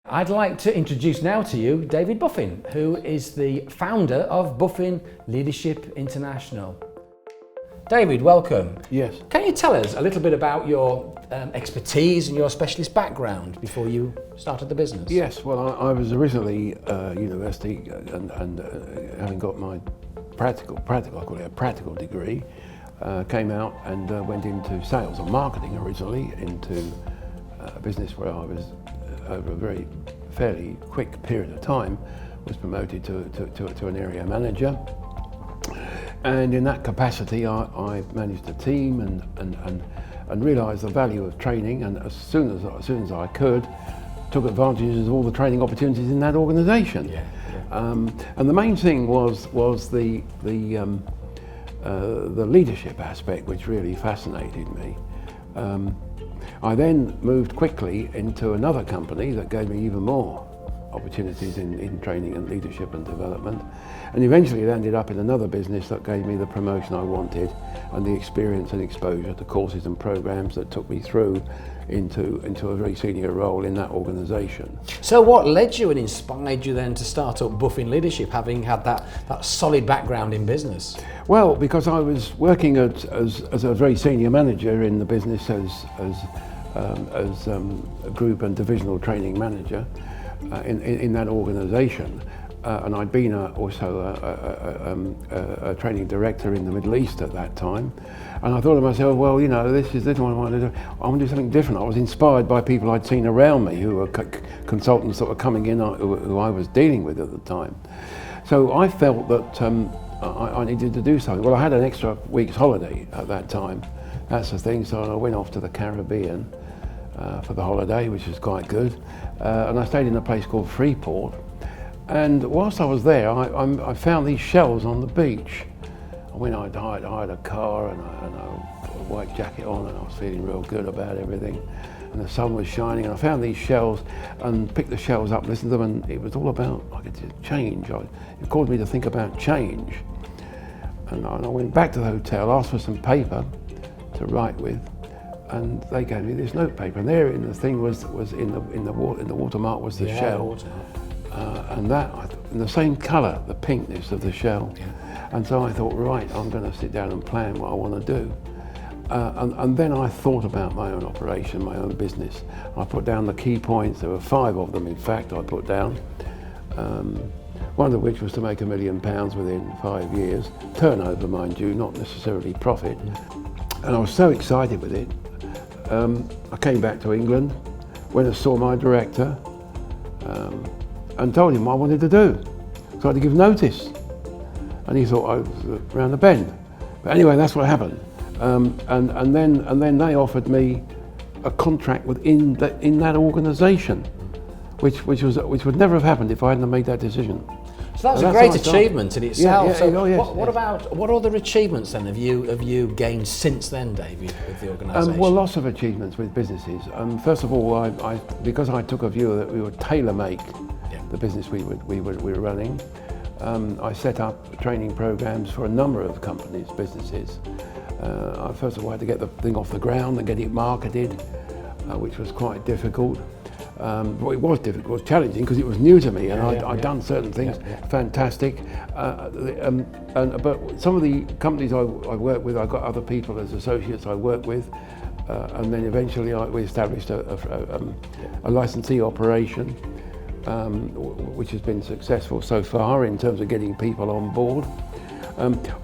I'd like to introduce now to you David Buffin, who is the founder of Buffin Leadership International. David, welcome. Yes. Can you tell us a little bit about your expertise and your specialist background before you started the business? Yes, well, I was originally university and having got my practical, I call it a practical degree, came out and went into sales and marketing originally, into a business where I was, over a very fairly quick period of time, was promoted to an area manager. And in that capacity, I managed a team and realised the value of training, and as soon as I could, took advantage of all the training opportunities in that organisation. Yeah. And the main thing was the leadership aspect, which really fascinated me. I then moved quickly into another company that gave me even more opportunities in training and leadership and development, and eventually it ended up in another business that gave me the promotion I wanted and the experience and exposure to courses and programs that took me through into a very senior role in that organisation. So what led you and inspired you then to start up Buffin Leadership, having had that solid background in business? Well, because I was working as a very senior manager in the business as a group and divisional training manager in that organisation, and I'd been also a training director in the Middle East at that time, and I thought to myself, well, you know, this is what I want to do. I want to do something different. I was inspired by people I'd seen around me who were consultants that were coming in, who I was dealing with at the time. So I felt that I needed to do something. Well, I had an extra week's holiday at that time. That's the thing. So I went off to the Caribbean for the holiday, which was quite good. And I stayed in a place called Freeport. And whilst I was there, I found these shells on the beach. I'd hired a car and I put a white jacket on, and I was feeling real good about everything. And the sun was shining, and I found these shells and picked the shells up, listened to them, and it was all about change. It caused me to think about change. And I went back to the hotel, asked for some paper to write with, and they gave me this notepaper. And there, in the thing was in the watermark was the shell, and that in the same colour, the pinkness of the shell. Yeah. And so I thought, right, I'm going to sit down and plan what I want to do. And then I thought about my own operation, my own business. I put down the key points. There were 5 of them, in fact, I put down. One of which was to make £1 million within 5 years. Turnover, mind you, not necessarily profit. And I was so excited with it. I came back to England, went and saw my director, and told him what I wanted to do. So I had to give notice. And he thought I was around the bend. But anyway, that's what happened. And then they offered me a contract in that organisation, which would never have happened if I hadn't made that decision. So that was a great achievement in itself. What other achievements then have you gained since then, David, with the organisation? Well, lots of achievements with businesses. First of all, because I took a view that we would tailor-make the business we were running, I set up training programs for a number of companies, businesses. I first of all had to get the thing off the ground and get it marketed, which was quite difficult. Well, it was difficult, it was challenging because it was new to me, and I'd done certain things fantastic. But some of the companies I worked with, I got other people as associates I worked with, and then eventually we established a licensee operation, which has been successful so far in terms of getting people on board.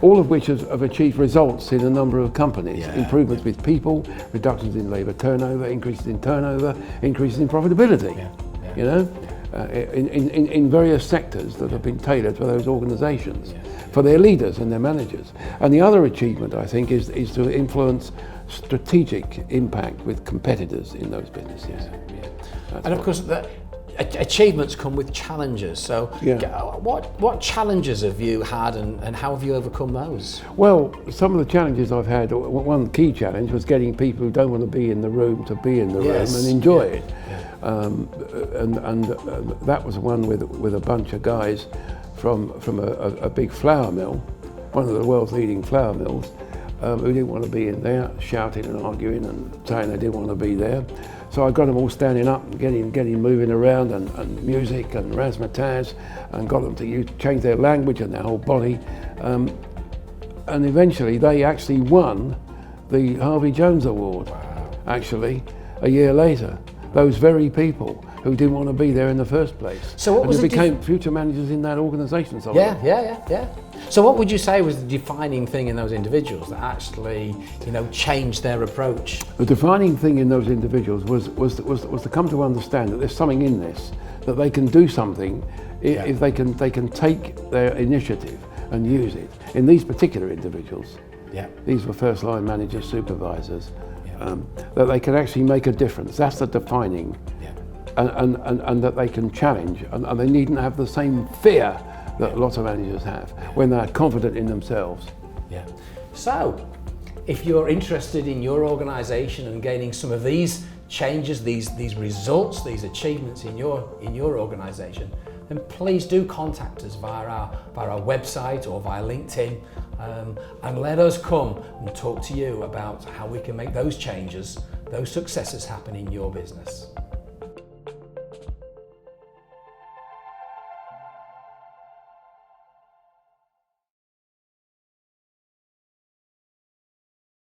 All of which have achieved results in a number of companies. Improvements with people, reductions in labour turnover, increases in turnover, increases in profitability. You know, in various sectors that have been tailored for those organisations, for their leaders and their managers. And the other achievement, I think, is to influence strategic impact with competitors in those businesses. And of course, achievements come with challenges. So what challenges have you had, and how have you overcome those? Well, some of the challenges I've had, one key challenge was getting people who don't want to be in the room to be in the room and enjoy it. And that was one with a bunch of guys from a big flour mill, one of the world's leading flour mills, who didn't want to be in there, shouting and arguing and saying they didn't want to be there. So I got them all standing up and getting moving around and music and razzmatazz, and got them to change their language and their whole body. And eventually they actually won the Harvey Jones Award, actually, a year later. Those very people who didn't want to be there in the first place. So what was they became future managers in that organisation. Yeah. So what would you say was the defining thing in those individuals that actually, changed their approach? The defining thing in those individuals was to come to understand that there's something in this, that they can do something if they can take their initiative and use it. In these particular individuals, these were first line managers, supervisors, that they can actually make a difference. That's the defining, and that they can challenge, and they needn't have the same fear that lots of managers have when they're confident in themselves. So, if you're interested in your organisation and gaining some of these changes, these results, these achievements in your organisation, then please do contact us via our website or via LinkedIn, and let us come and talk to you about how we can make those changes, those successes happen in your business.